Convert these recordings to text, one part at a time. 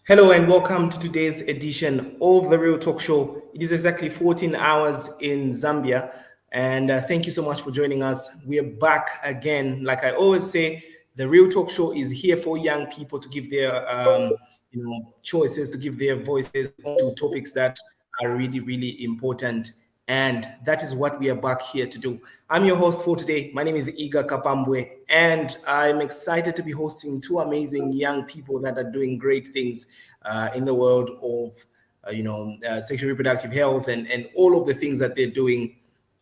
Hello and welcome to today's edition of The Real Talk Show. It is exactly 14 hours in Zambia. And thank you so much for joining us. We are back again. Like I always say, The Real Talk Show is here for young people to give their choices, to give their voices to topics that are really, really important. And that is what we are back here to do. I'm your host for today. My name is Iga Kapambwe, and I'm excited to be hosting two amazing young people that are doing great things in the world of, sexual reproductive health and all of the things that they're doing.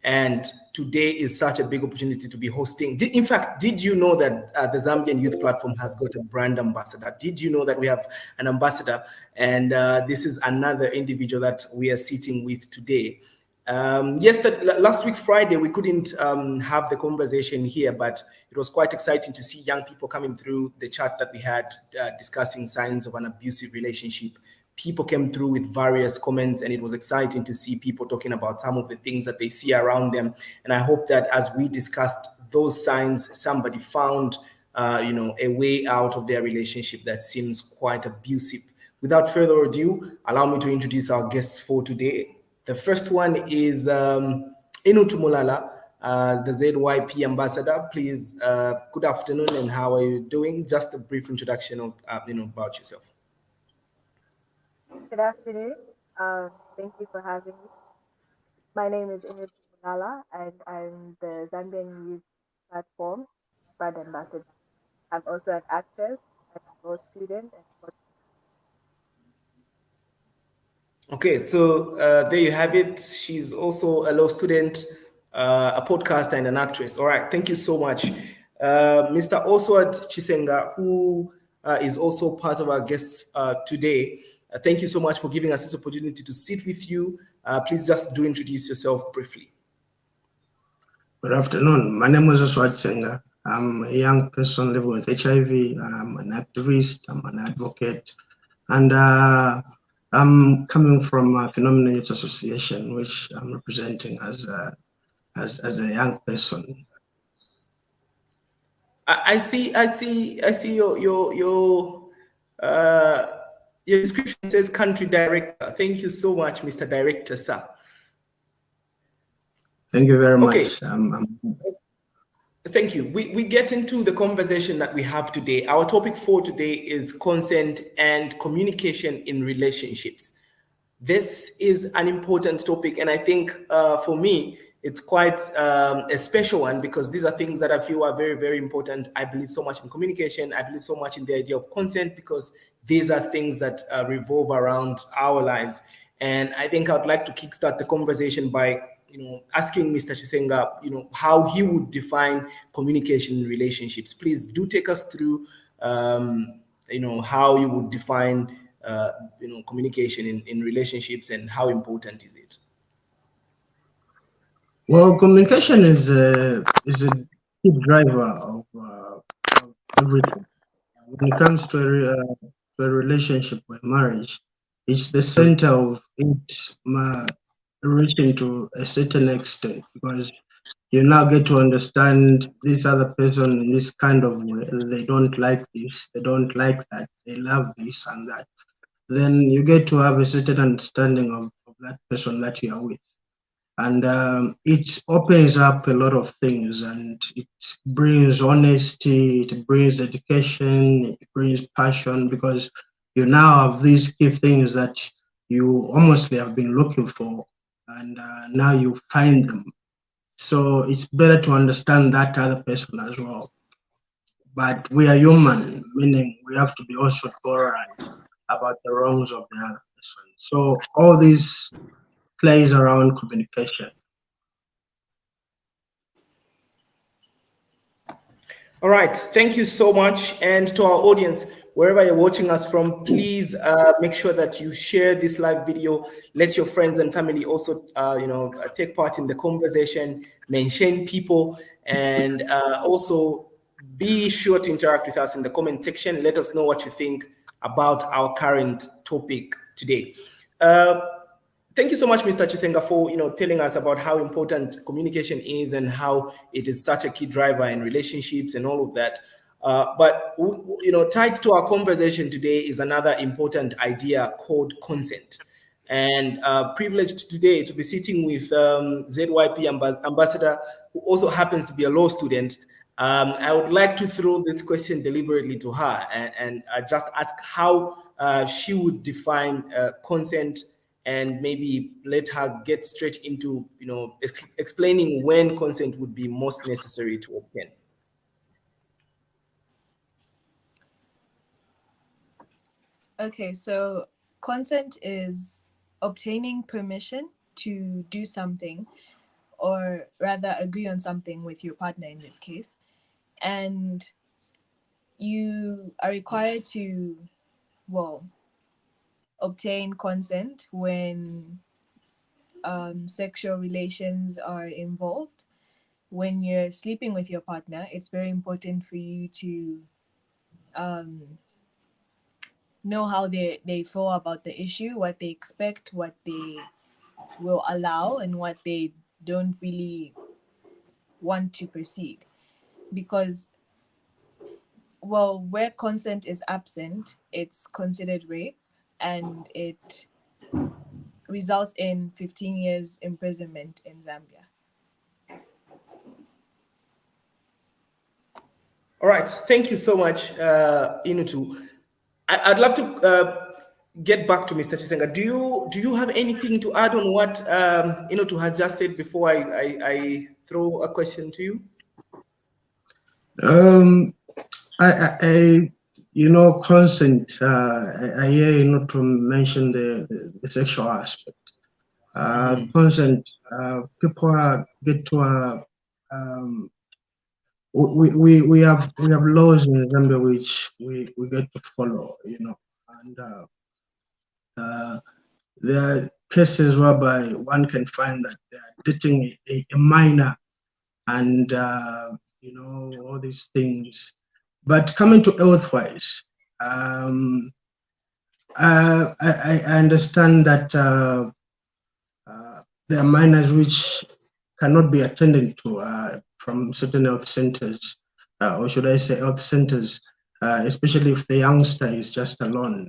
And today is such a big opportunity to be hosting. In fact, did you know that the Zambian Youth Platform has got a brand ambassador? Did you know that we have an ambassador? And this is another individual that we are sitting with today. Last week, Friday, we couldn't have the conversation here, but it was quite exciting to see young people coming through the chat that we had discussing signs of an abusive relationship. People came through with various comments, and it was exciting to see people talking about some of the things that they see around them. And I hope that as we discussed those signs, somebody found a way out of their relationship that seems quite abusive. Without further ado, allow me to introduce our guests for today. The first one is Inutu Mulala, the ZYP ambassador. Please, good afternoon, and how are you doing? Just a brief introduction of about yourself. Good afternoon. Thank you for having me. My name is Inutu Mulala, and I'm the Zambian Youth Platform brand ambassador. I'm also an actress, a law student, and Okay, so there you have it. She's also a law student, a podcaster, and an actress. All right, thank you so much. Mr. Oswald Chisenga, who is also part of our guests today. Thank you so much for giving us this opportunity to sit with you. Please just do introduce yourself briefly. Good afternoon. My name is Oswald Chisenga. I'm a young person living with HIV. I'm an activist. I'm an advocate. And I'm coming from a Phenomenal Youth Association, which I'm representing as a young person. I see your description says country director. Thank you so much, Mr. Director, sir. Thank you very much. Thank you. We get into the conversation that we have today. Our topic for today is consent and communication in relationships. This is an important topic, and I think for me, it's quite a special one because these are things that I feel are very, very important. I believe so much in communication. I believe so much in the idea of consent because these are things that revolve around our lives. And I think I'd like to kickstart the conversation by asking Mr. Chisenga, how he would define communication in relationships. Please do take us through, how you would define, communication in relationships and how important is it? Well, communication is a key driver of everything. When it comes to a relationship or marriage, it's the center of it reaching to a certain extent because you now get to understand this other person in this kind of way. They don't like this, they don't like that, they love this and that. Then you get to have a certain understanding of that person that you are with. And it opens up a lot of things, and it brings honesty, it brings education, it brings passion, because you now have these key things that you almost have been looking for, and now you find them. So it's better to understand that other person as well. But we are human, meaning we have to be also tolerant about the wrongs of the other person. So all this plays around communication. All right, thank you so much. And to our audience, wherever you're watching us from, please make sure that you share this live video. Let your friends and family also, take part in the conversation, mention people, and also be sure to interact with us in the comment section. Let us know what you think about our current topic today. Thank you so much, Mr. Chisenga, for telling us about how important communication is and how it is such a key driver in relationships and all of that. But tied to our conversation today is another important idea called consent. And privileged today to be sitting with ZYP ambassador, who also happens to be a law student. I would like to throw this question deliberately to her and just ask how she would define consent, and maybe let her get straight into explaining when consent would be most necessary to obtain. Okay, so consent is obtaining permission to do something, or rather agree on something with your partner in this case. And you are required to, obtain consent when sexual relations are involved. When you're sleeping with your partner, it's very important for you to know how they feel about the issue, what they expect, what they will allow, and what they don't really want to proceed. Because, where consent is absent, it's considered rape, and it results in 15 years imprisonment in Zambia. All right, thank you so much, Inutu. I'd love to get back to Mr. Chisenga. Do you have anything to add on what Inutu has just said before I throw a question to you? Consent. I hear Inutu mention the sexual aspect. Consent. People get to we have laws in Zambia which we get to follow, and there are cases whereby one can find that they are dating a minor, and all these things. But coming to health-wise, I understand that there are minors which cannot be attended to from certain health centers, or should I say health centers, especially if the youngster is just alone,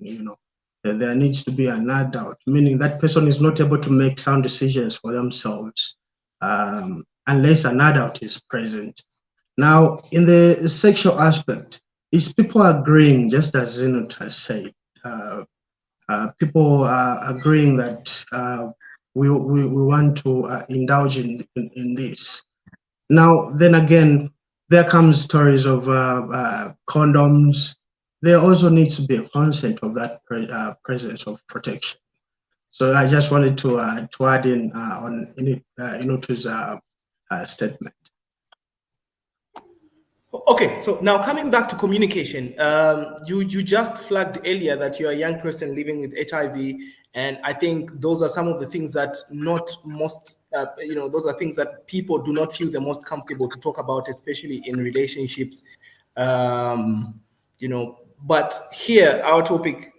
there needs to be an adult, meaning that person is not able to make sound decisions for themselves unless an adult is present. Now, in the sexual aspect, is people agreeing, just as Zinut has said, people are agreeing that we want to indulge in this. Now, then again, there comes stories of condoms. There also needs to be a consent of that presence of protection. So I just wanted to add in on Inutu's statement. Okay, so now coming back to communication, you just flagged earlier that you're a young person living with HIV, and I think those are some of the things that those are things that people do not feel the most comfortable to talk about, especially in relationships. But here, our topic,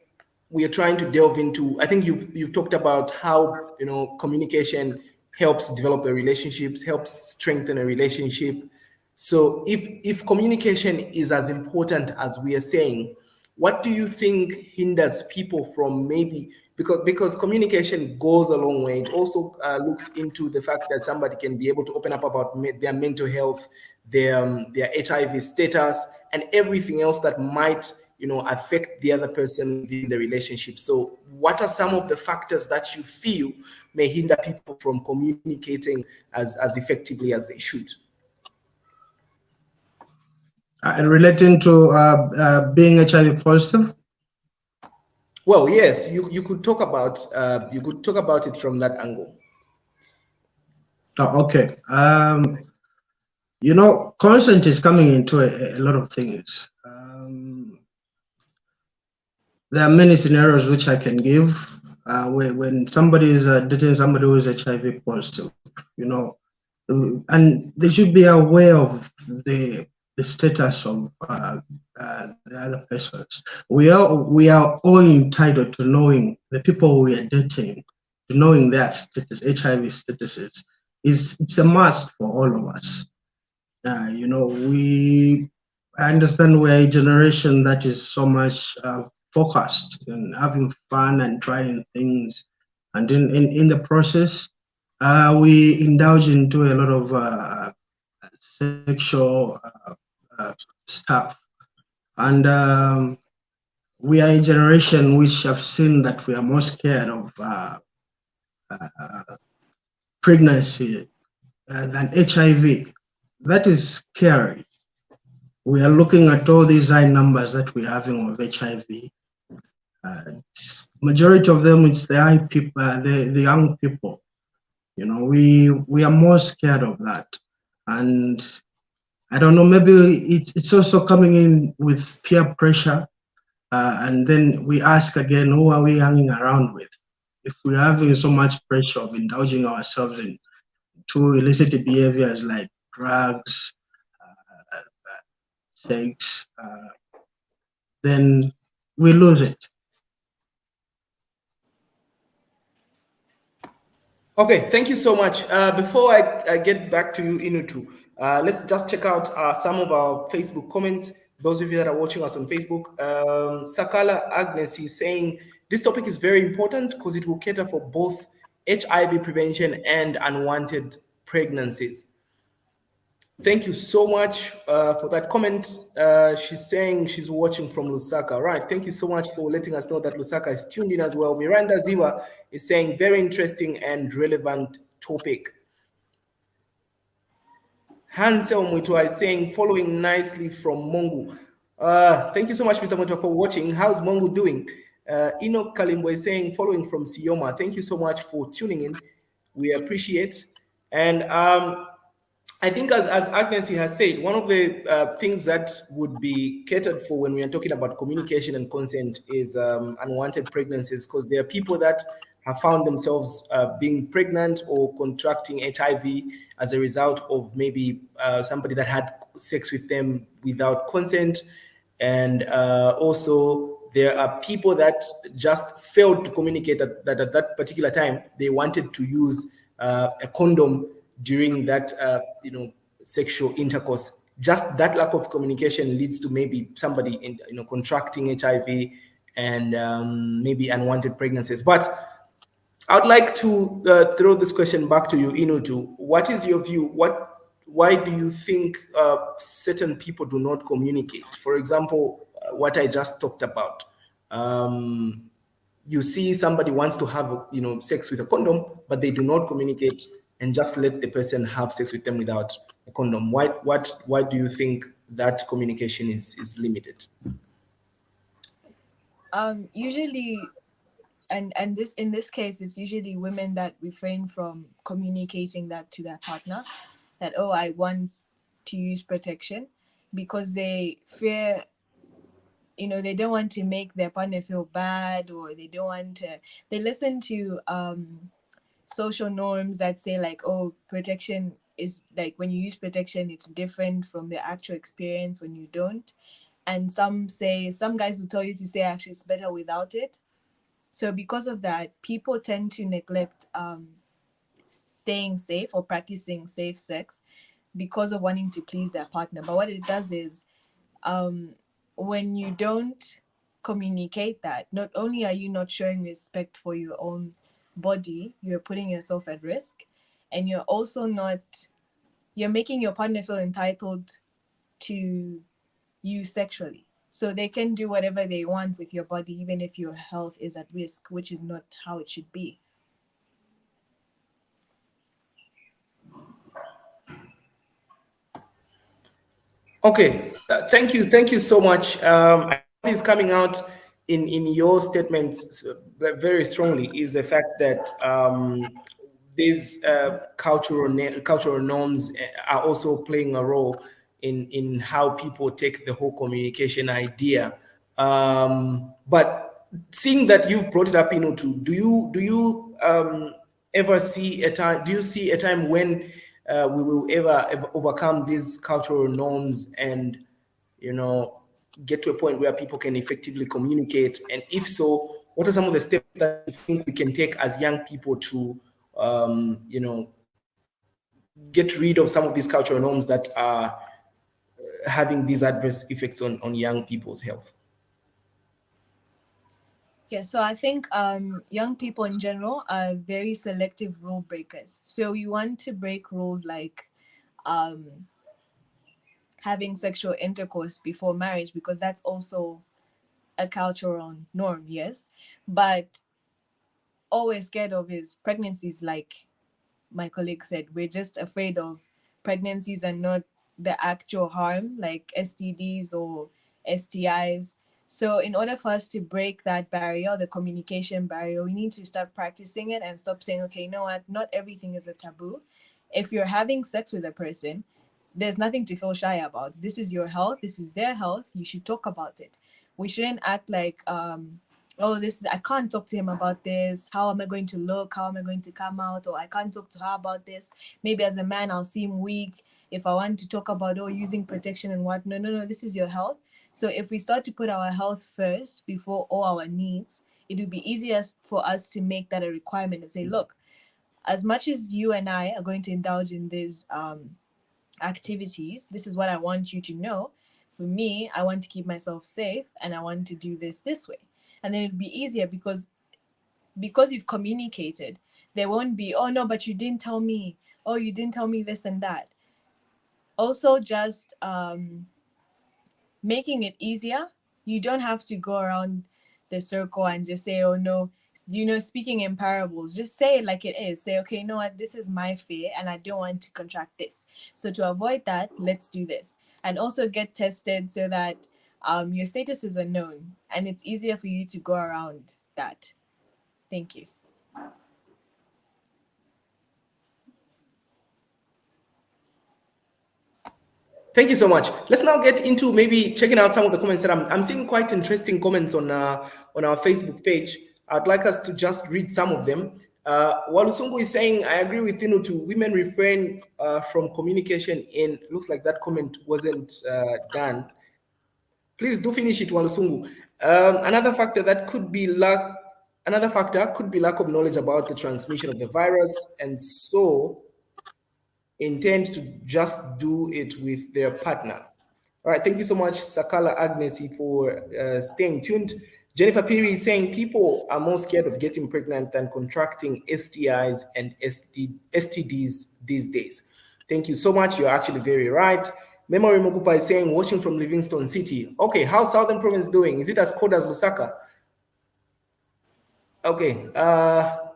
we are trying to delve into. I think you've talked about how communication helps develop a relationship, helps strengthen a relationship. So if communication is as important as we are saying, what do you think hinders people from maybe, because communication goes a long way. It also looks into the fact that somebody can be able to open up about their mental health, their HIV status, and everything else that might affect the other person within the relationship. So what are some of the factors that you feel may hinder people from communicating as effectively as they should? Relating to being HIV positive? Well, yes, you could talk about it from that angle. Oh, okay. Consent is coming into a lot of things. There are many scenarios which I can give when somebody is dating somebody who is HIV positive, and they should be aware of the status of the other persons. We are all entitled to knowing the people we are dating, to knowing their status, HIV statuses. It's a must for all of us. I understand we're a generation that is so much focused and having fun and trying things, and in the process, we indulge into a lot of sexual stuff, and we are a generation which have seen that we are more scared of pregnancy than HIV. That is scary. We are looking at all these high numbers that we're having of HIV. Majority of them, it's the high people, the young people. You know, we are more scared of that, and I don't know. Maybe it's also coming in with peer pressure, and then we ask again, who are we hanging around with? If we're having so much pressure of indulging ourselves in two illicit behaviors like drugs, sex, then we lose it. Okay, thank you so much. Before I get back to you, Inutu, let's just check out some of our Facebook comments. Those of you that are watching us on Facebook, Sakala Agnes is saying this topic is very important because it will cater for both HIV prevention and unwanted pregnancies. Thank you so much for that comment. She's saying she's watching from Lusaka. Right. Thank you so much for letting us know that Lusaka is tuned in as well. Miranda Ziva is saying very interesting and relevant topic. Hansel Mutwa is saying following nicely from Mongu. Thank you so much, Mr. Mutwa, for watching. How's Mongu doing? Enoch Kalimbo is saying following from Sioma. Thank you so much for tuning in. We appreciate. And I think as Agnes has said, one of the things that would be catered for when we are talking about communication and consent is unwanted pregnancies, because there are people that have found themselves being pregnant or contracting HIV as a result of maybe somebody that had sex with them without consent. And also there are people that just failed to communicate that at that particular time they wanted to use a condom during that sexual intercourse. Just that lack of communication leads to maybe somebody contracting HIV and maybe unwanted pregnancies. But I'd like to throw this question back to you, Inutu. What is your view? Why do you think certain people do not communicate? For example, what I just talked about. You see somebody wants to have sex with a condom, but they do not communicate and just let the person have sex with them without a condom. Why do you think that communication is limited? Usually, and this in this case, it's usually women that refrain from communicating that to their partner, that, oh, I want to use protection, because they fear, they don't want to make their partner feel bad, or they don't want to, they listen to social norms that say like, oh, protection is like, when you use protection, it's different from the actual experience when you don't. And some guys will tell you to say actually it's better without it. So because of that, people tend to neglect staying safe or practicing safe sex because of wanting to please their partner. But what it does is, when you don't communicate that, not only are you not showing respect for your own body, you're putting yourself at risk, and you're also you're making your partner feel entitled to you sexually. So they can do whatever they want with your body, even if your health is at risk, which is not how it should be. Okay, thank you so much. I think is coming out in your statements very strongly is the fact that these cultural norms are also playing a role in how people take the whole communication idea. But seeing that you've brought it up, Inutu, do you ever see a time? Do you see a time when we will ever overcome these cultural norms and get to a point where people can effectively communicate? And if so, what are some of the steps that you think we can take as young people to get rid of some of these cultural norms that are having these adverse effects on young people's health? Yeah, so I think young people in general are very selective rule breakers. So we want to break rules like um, having sexual intercourse before marriage because that's also a cultural norm, yes. But all we're scared of is pregnancies, like my colleague said. We're just afraid of pregnancies and not the actual harm, like STDs or STIs. So, in order for us to break that barrier, the communication barrier, we need to start practicing it and stop saying, okay, you know what, not everything is a taboo. If you're having sex with a person, there's nothing to feel shy about. This is your health, this is their health. You should talk about it. We shouldn't act like, oh, this is, I can't talk to him about this. How am I going to look? How am I going to come out? Or I can't talk to her about this. Maybe as a man, I'll seem weak if I want to talk about, oh, using protection and what. No, no, no, this is your health. So if we start to put our health first before all our needs, it will be easier for us to make that a requirement and say, look, as much as you and I are going to indulge in these activities, this is what I want you to know. For me, I want to keep myself safe and I want to do this way. And then it'll be easier because you've communicated. There won't be, oh no, but you didn't tell me. Oh, you didn't tell me this and that. Also, just making it easier. You don't have to go around the circle and just say, oh no, speaking in parables, just say it like it is. Say, okay, you know what, this is my fear and I don't want to contract this. So to avoid that, let's do this. And also get tested so that your statuses are known and it's easier for you to go around that. Thank you. Thank you so much. Let's now get into maybe checking out some of the comments that I'm seeing quite interesting comments on our Facebook page. I'd like us to just read some of them. Walusungu is saying, I agree with Inutu. Women refrain from communication in. Looks like that comment wasn't done. Please do finish it, Walusungu. Another factor that could be Another factor could be lack of knowledge about the transmission of the virus, and so intend to just do it with their partner. All right, thank you so much, Sakala Agnesi, for staying tuned. Jennifer Piri is saying people are more scared of getting pregnant than contracting STIs and STDs these days. Thank you so much. You're actually very right. Memory Mokupa is saying, watching from Livingston City. Okay, how's Southern Province doing? Is it as cold as Lusaka? Okay.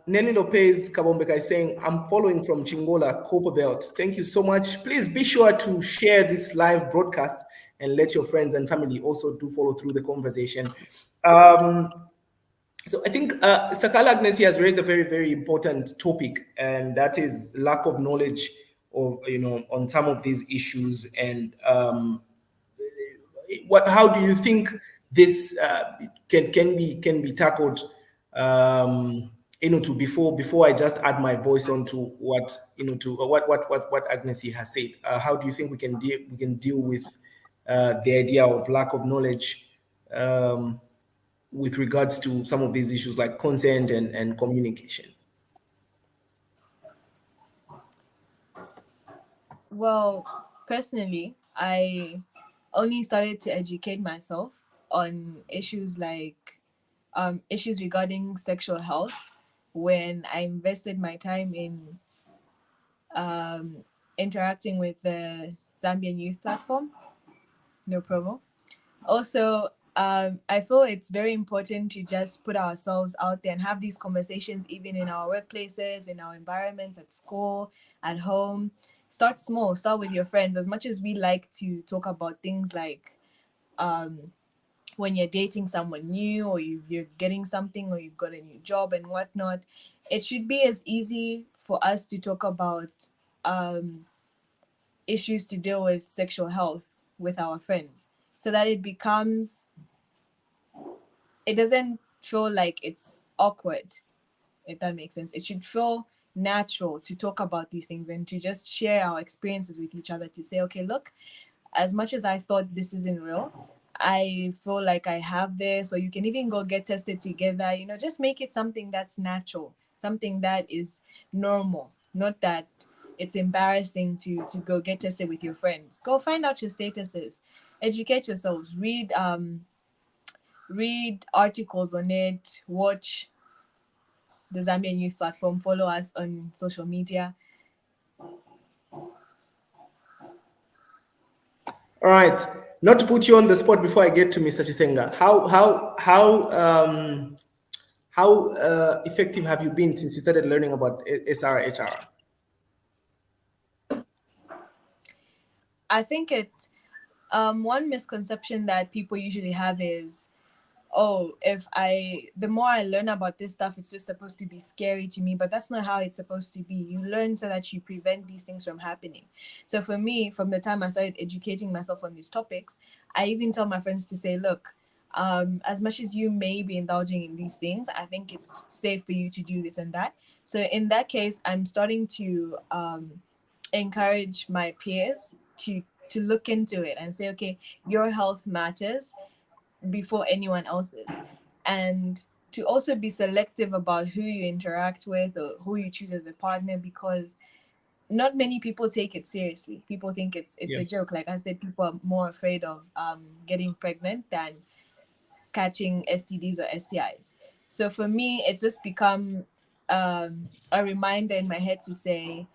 Nelly Lopez Kabombeka is saying, I'm following from Chingola, Copper Belt. Thank you so much. Please be sure to share this live broadcast and let your friends and family also do follow through the conversation. So I think Sakala Agnesi has raised a very, very important topic, and that is lack of knowledge of, on some of these issues. And how do you think this can be tackled? To before I just add my voice onto what what Agnesi has said. How do you think we can deal with the idea of lack of knowledge with regards to some of these issues like consent and communication? Well, personally, I only started to educate myself on issues like issues regarding sexual health when I invested my time in interacting with the Zambian Youth Platform. No promo. Also, I feel it's very important to just put ourselves out there and have these conversations even in our workplaces, in our environments, at school, at home. Start small, start with your friends. As much as we like to talk about things like when you're dating someone new or you're getting something or you've got a new job and whatnot, it should be as easy for us to talk about issues to deal with sexual health with our friends so that it doesn't feel like it's awkward, if that makes sense. It should feel natural to talk about these things and to just share our experiences with each other to say, okay, look, as much as I thought this isn't real, I feel like I have this, or you can even go get tested together. Just make it something that's natural, something that is normal, not that it's embarrassing to go get tested with your friends. Go find out your statuses, educate yourselves, read articles on it, watch the Zambian Youth Platform, follow us on social media. All right. Not to put you on the spot before I get to Mr. Chisenga, how effective have you been since you started learning about SRHR? I think one misconception that people usually have is, oh, the more I learn about this stuff, it's just supposed to be scary to me, but that's not how it's supposed to be. You learn so that you prevent these things from happening. So for me, from the time I started educating myself on these topics, I even tell my friends to say, look, as much as you may be indulging in these things, I think it's safe for you to do this and that. So in that case, I'm starting to encourage my peers to look into it and say, okay, your health matters before anyone else's, and to also be selective about who you interact with or who you choose as a partner, because not many people take it seriously. People think it's a joke. Like I said, people are more afraid of getting pregnant than catching STDs or STIs. So for me, it's just become a reminder in my head to say,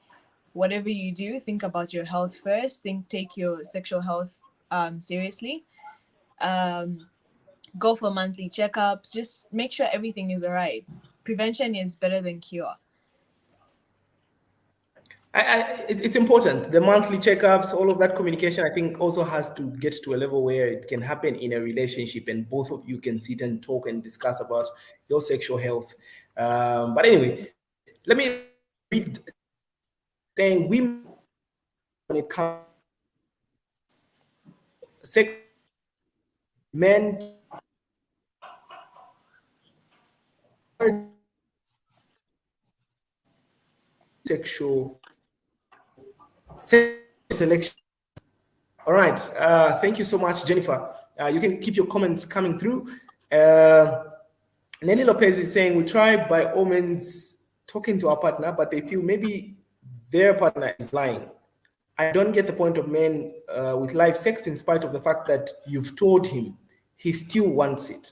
whatever you do, think about your health first. Take your sexual health seriously. Go for monthly checkups. Just make sure everything is all right. Prevention is better than cure. It's important. The monthly checkups, all of that communication, I think also has to get to a level where it can happen in a relationship and both of you can sit and talk and discuss about your sexual health. But anyway, let me read saying women, when it comes to sex, men sexual selection. All right. Thank you so much, Jennifer. You can keep your comments coming through. Nelly Lopez is saying, we try by all means talking to our partner, but they feel maybe their partner is lying. I don't get the point of men with live sex in spite of the fact that you've told him. He still wants it.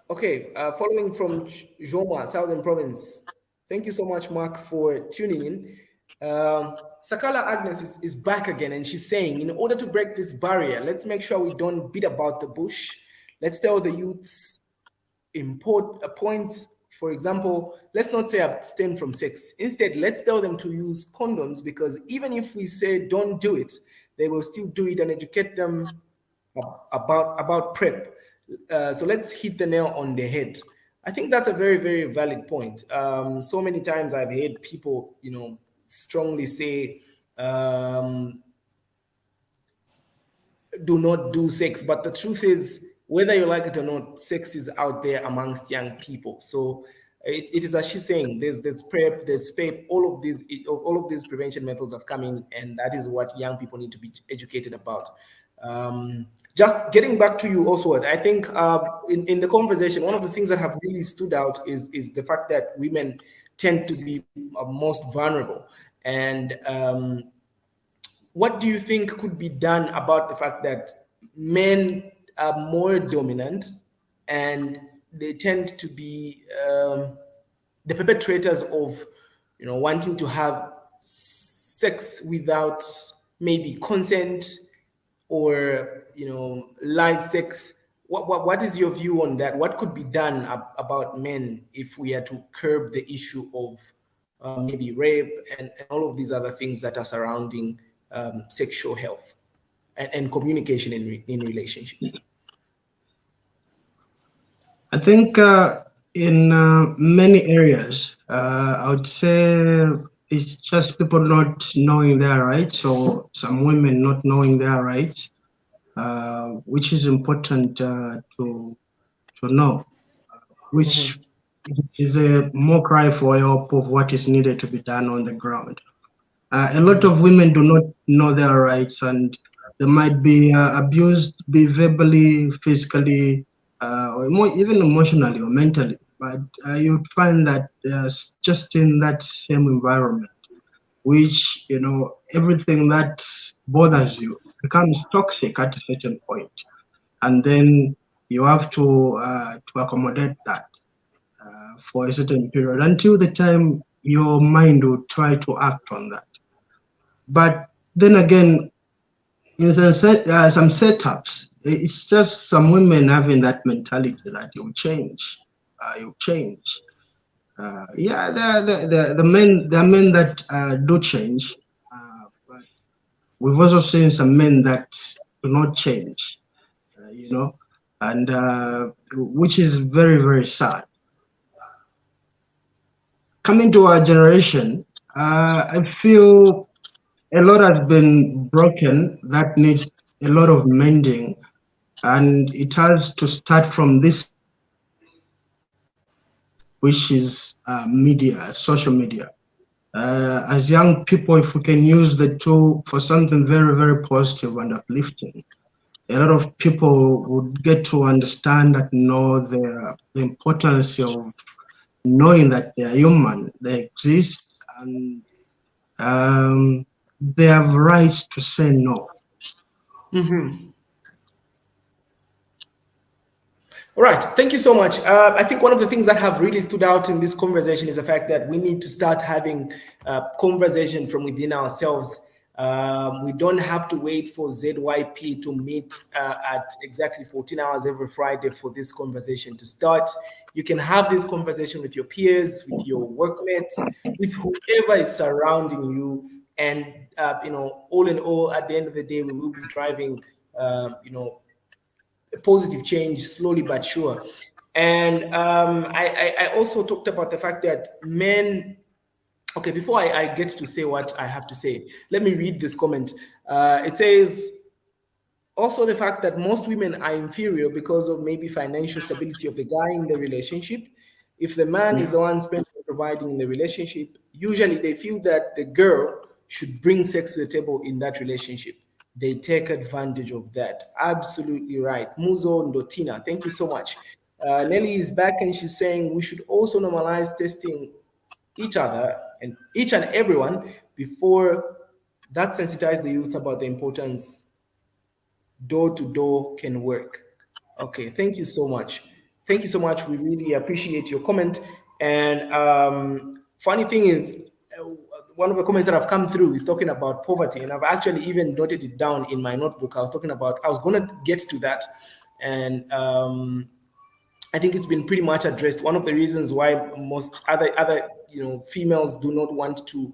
Okay, following from Joma, Southern Province. Thank you so much, Mark, for tuning in. Sakala Agnes is back again, and she's saying, in order to break this barrier, let's make sure we don't beat about the bush. Let's tell the youths points. For example, let's not say abstain from sex. Instead, let's tell them to use condoms, because even if we say don't do it, they will still do it, and educate them about PrEP. So let's hit the nail on the head. I think that's a very, very valid point. So many times I've heard people, strongly say, do not do sex. But the truth is, whether you like it or not, sex is out there amongst young people. So it is, as she's saying, there's PrEP, there's PEP, all of these prevention methods have come in, and that is what young people need to be educated about. Just getting back to you also, I think in the conversation, one of the things that have really stood out is the fact that women tend to be most vulnerable. And what do you think could be done about the fact that men are more dominant and they tend to be the perpetrators of, wanting to have sex without maybe consent or, live sex? What is your view on that? What could be done about men if we are to curb the issue of maybe rape and all of these other things that are surrounding sexual health and communication in relationships? I think in many areas, I would say it's just people not knowing their rights, or some women not knowing their rights, which is important to know, which is a more cry for help of what is needed to be done on the ground. A lot of women do not know their rights, and they might be abused, be verbally, physically, or even emotionally or mentally but you find that just in that same environment, which everything that bothers you becomes toxic at a certain point, and then you have to accommodate that for a certain period until the time your mind will try to act on that. But then again, in some setups, it's just some women having that mentality that you'll change. Yeah, there are men that do change, but we've also seen some men that do not change, and which is very, very sad. Coming to our generation, I feel a lot has been broken that needs a lot of mending, and it has to start from this, which is media, social media. As young people, if we can use the tool for something very, very positive and uplifting, a lot of people would get to understand and know the importance of knowing that they are human, they exist, and they have rights to say no. Mm-hmm. All right, thank you so much. I think one of the things that have really stood out in this conversation is the fact that we need to start having conversation from within ourselves. We don't have to wait for ZYP to meet at exactly 14 hours every Friday for this conversation to start. You can have this conversation with your peers, with your workmates, with whoever is surrounding you. And, all in all, at the end of the day, we will be driving, positive change slowly but sure. And I also talked about the fact that men. Okay, before I get to say what I have to say, let me read this comment. It says, also the fact that most women are inferior because of maybe financial stability of the guy in the relationship. If the man is the one spending and providing in the relationship, usually they feel that the girl should bring sex to the table in that relationship. They take advantage of that. Absolutely right. Muzo Ndotina, thank you so much. Nelly is back and she's saying we should also normalize testing each other and each and everyone before that sensitize the youth about the importance door to door can work. Okay, thank you so much. Thank you so much. We really appreciate your comment. And funny thing is, one of the comments that have come through is talking about poverty, and I've actually even noted it down in my notebook. I was going to get to that, and I think it's been pretty much addressed. One of the reasons why most other females do not want to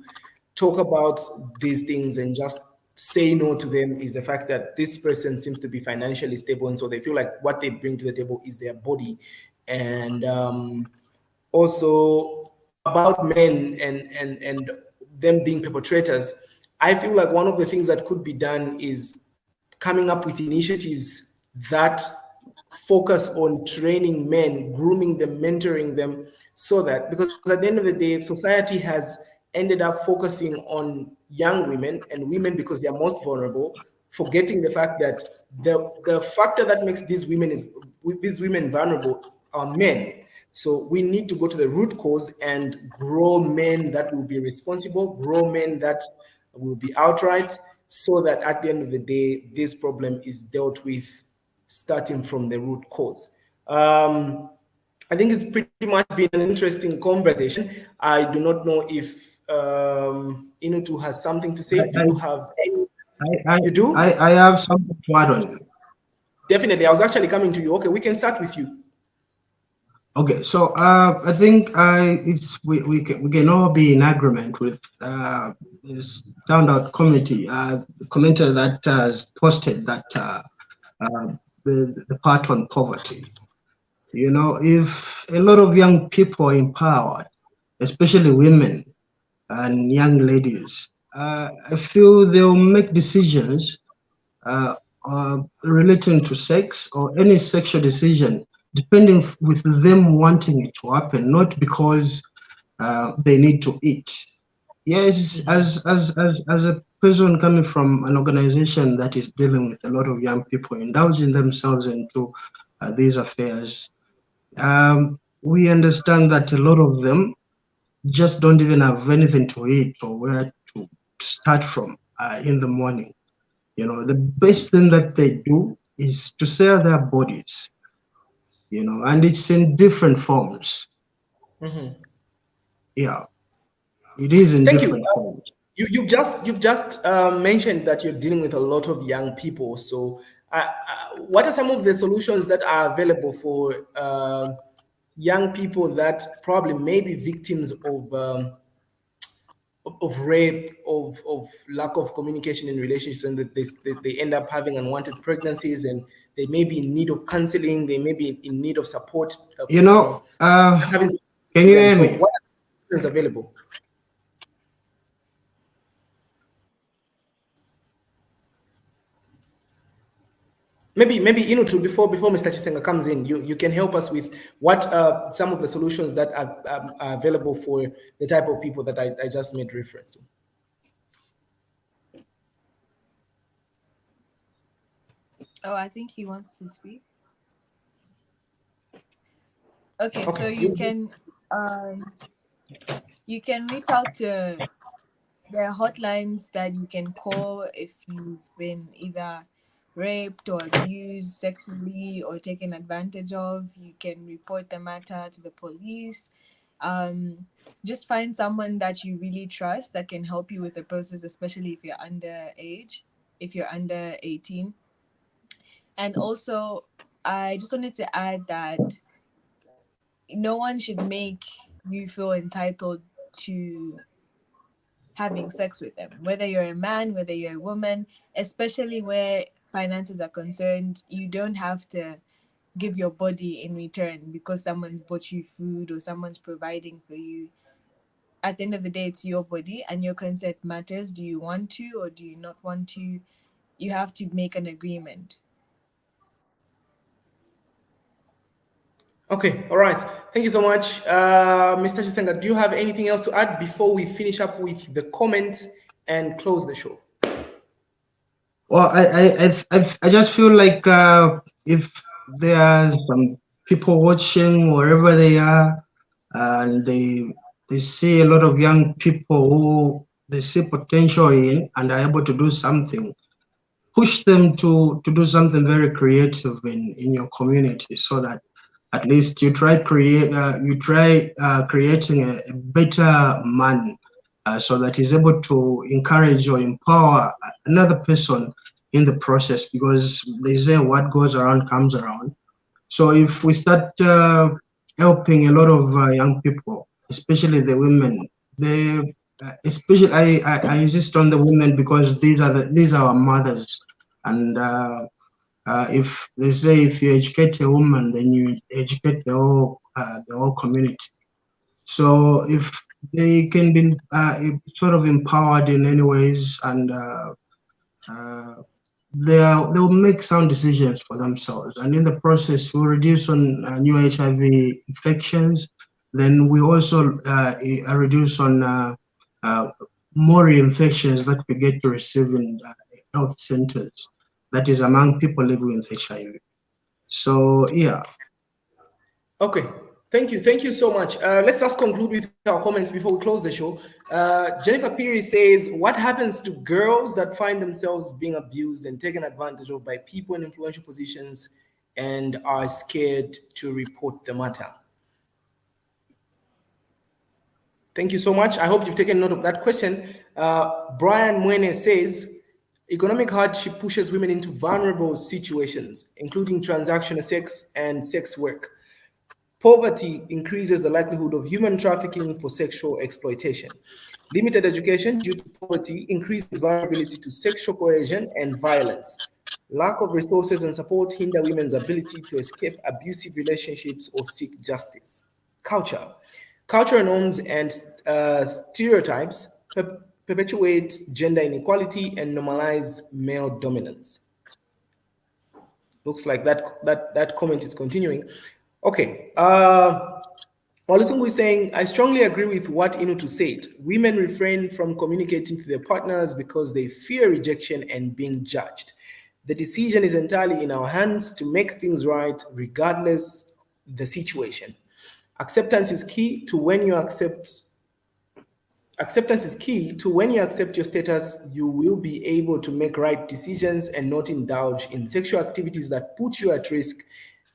talk about these things and just say no to them is the fact that this person seems to be financially stable, and so they feel like what they bring to the table is their body. And also about men and them being perpetrators, I feel like one of the things that could be done is coming up with initiatives that focus on training men, grooming them, mentoring them, so that, because at the end of the day, society has ended up focusing on young women and women because they are most vulnerable, forgetting the fact that the factor that makes these women vulnerable are men. So we need to go to the root cause and grow men that will be responsible, grow men that will be outright, so that at the end of the day, this problem is dealt with starting from the root cause. I think it's pretty much been an interesting conversation. I do not know if Inutu has something to say. Do you have any? You do? I have something to add on. Definitely. I was actually coming to you. Okay, we can start with you. Okay, so I think we can all be in agreement with this standout committee commenter that has posted that the part on poverty. If a lot of young people are empowered, especially women and young ladies, I feel they'll make decisions relating to sex or any sexual decision, depending with them wanting it to happen, not because they need to eat. Yes, as a person coming from an organization that is dealing with a lot of young people indulging themselves into these affairs, we understand that a lot of them just don't even have anything to eat or where to start from in the morning. The best thing that they do is to sell their bodies, and it's in different forms. Mhm. Yeah, it is in Thank you. different forms. You've just mentioned that you're dealing with a lot of young people. So, what are some of the solutions that are available for young people that probably may be victims of rape, of lack of communication in relationships, and that they end up having unwanted pregnancies, and they may be in need of counseling, they may be in need of support, You know, having can to you them. hear So, me? what are the solutions available? Maybe Inutu, before Mr. Chisenga comes in, you can help us with what some of the solutions that are available for the type of people that I just made reference to. Oh, I think he wants to speak. Okay, so Okay. um you can reach out to there are hotlines that you can call if you've been either raped or abused sexually or taken advantage of. You can report the matter to the police. Just find someone that you really trust that can help you with the process, especially if you're underage, if you're under 18. And also, I just wanted to add that no one should make you feel entitled to having sex with them, whether you're a man, whether you're a woman, especially where finances are concerned. You don't have to give your body in return because someone's bought you food or someone's providing for you. At the end of the day, it's your body and your consent matters. Do you want to or do you not want to? You have to make an agreement. Okay, all right. Thank you so much. Mr. Chisenga, do you have anything else to add before we finish up with the comments and close the show? Well, I just feel like if there are some people watching wherever they are, and they see a lot of young people who they see potential in and are able to do something, push them to do something very creative in your community, so that at least you try creating a better man, so that he's able to encourage or empower another person in the process, because they say what goes around comes around. So if we start helping a lot of young people, especially the women, they especially I insist on the women because these are our mothers, and if they say if you educate a woman, then you educate the whole community. So if they can be sort of empowered in any ways, and uh, they'll make sound decisions for themselves, and in the process we'll reduce on new HIV infections. Then we also reduce on uh, more infections that we get to receive in health centers, that is among people living with HIV. So yeah. Okay, thank you so much. Let's just conclude with our comments before we close the show. Jennifer Peary says, "What happens to girls that find themselves being abused and taken advantage of by people in influential positions and are scared to report the matter?" Thank you so much. I hope you've taken note of that question. Brian Mwene says, "Economic hardship pushes women into vulnerable situations, including transactional sex and sex work. Poverty increases the likelihood of human trafficking for sexual exploitation. Limited education due to poverty increases vulnerability to sexual coercion and violence. Lack of resources and support hinder women's ability to escape abusive relationships or seek justice." Culture. Cultural norms and stereotypes perpetuate gender inequality and normalize male dominance. Looks like that comment is continuing. Okay. Olusungu is saying, "I strongly agree with what Inutu said. Women refrain from communicating to their partners because they fear rejection and being judged. The decision is entirely in our hands to make things right, regardless the situation. Acceptance is key to when you accept your status, you will be able to make right decisions and not indulge in sexual activities that put you at risk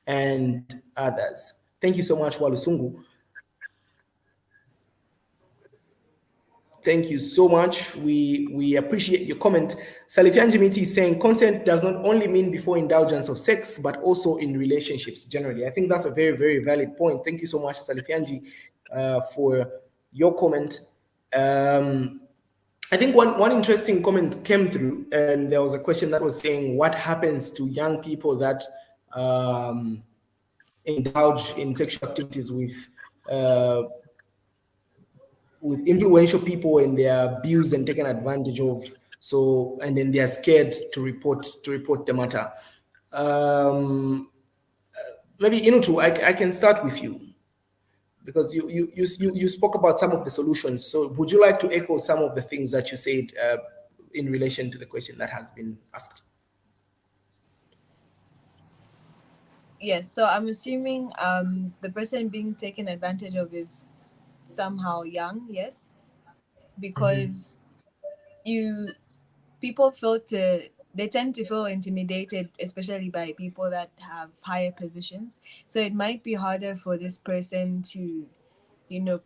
and others. Thank you so much, Walusungu. Thank you so much. We appreciate your comment. Salifianjimiti is saying consent does not only mean before indulgence of sex, but also in relationships generally. I think that's a very, very valid point. Thank you so much, Salifianji, for your comment. I think one interesting comment came through, and there was a question that was saying, what happens to young people that indulge in sexual activities with influential people, and they are abused and taken advantage of. So, and then they are scared to report the matter. Maybe Inutu, I can start with you, because you spoke about some of the solutions. So, would you like to echo some of the things that you said in relation to the question that has been asked? Yes, so I'm assuming the person being taken advantage of is somehow young, yes, because people they tend to feel intimidated, especially by people that have higher positions. So it might be harder for this person to,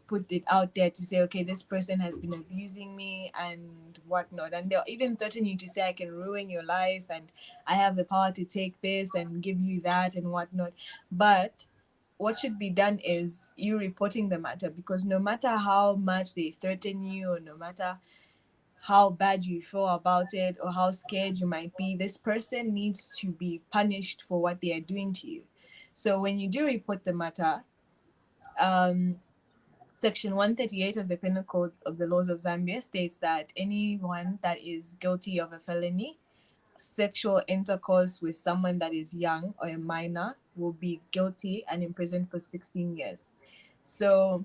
put it out there to say, okay, this person has been abusing me and whatnot. And they'll even threaten you to say, I can ruin your life and I have the power to take this and give you that and whatnot. But what should be done is you reporting the matter, because no matter how much they threaten you, or no matter how bad you feel about it or how scared you might be, this person needs to be punished for what they are doing to you. So when you do report the matter, Section 138 of the Penal Code of the Laws of Zambia states that anyone that is guilty of a felony, sexual intercourse with someone that is young or a minor, will be guilty and imprisoned for 16 years. So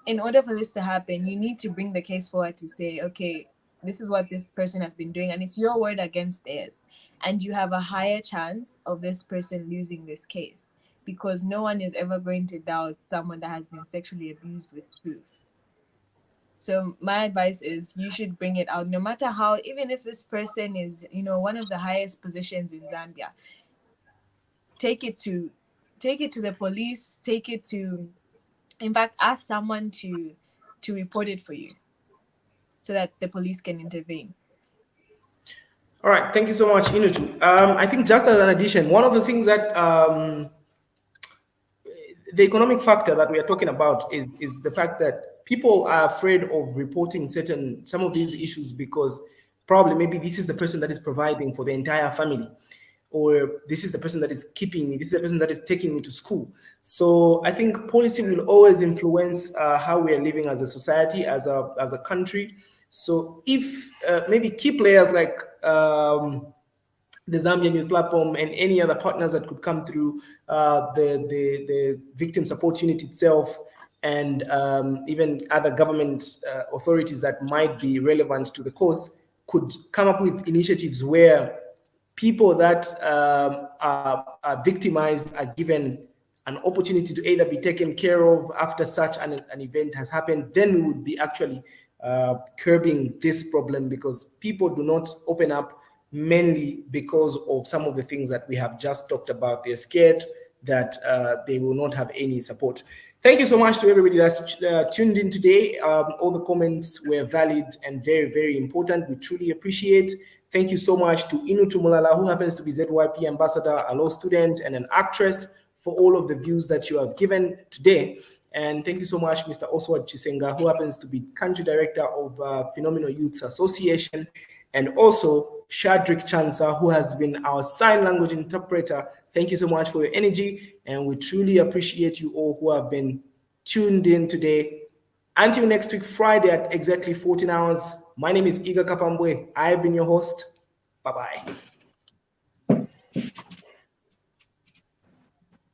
in order for this to happen, you need to bring the case forward to say, okay, this is what this person has been doing, and it's your word against theirs. And you have a higher chance of this person losing this case, because no one is ever going to doubt someone that has been sexually abused with proof. So my advice is you should bring it out, no matter how, even if this person is, one of the highest positions in Zambia, take it to the police, in fact, ask someone to report it for you so that the police can intervene. All right, thank you so much, Inutu. I think just as an addition, one of the things that the economic factor that we are talking about is the fact that people are afraid of reporting some of these issues, because probably maybe this is the person that is providing for the entire family, or this is the person that is keeping me, this is the person that is taking me to school. So I think policy will always influence how we are living as a society, as a country. So if maybe key players like the Zambian Youth Platform and any other partners that could come through, the victim support unit itself, and even other government authorities that might be relevant to the cause, could come up with initiatives where people that are victimized are given an opportunity to either be taken care of after such an event has happened. Then we would be actually curbing this problem, because people do not open up mainly because of some of the things that we have just talked about. They're scared that they will not have any support. Thank you so much to everybody that's tuned in today. All the comments were valid and very, very important. We truly appreciate. Thank you so much to Inutu Mulala, who happens to be ZYP ambassador, a law student, and an actress, for all of the views that you have given today. And thank you so much, Mr. Oswald Chisenga, who happens to be country director of Phenomenal Youths Association, and also Shadrick Chansa, who has been our sign language interpreter. Thank you so much for your energy, and we truly appreciate you all who have been tuned in today. Until next week, Friday at exactly 14 hours, my name is Iga Kapambwe. I've been your host. Bye-bye.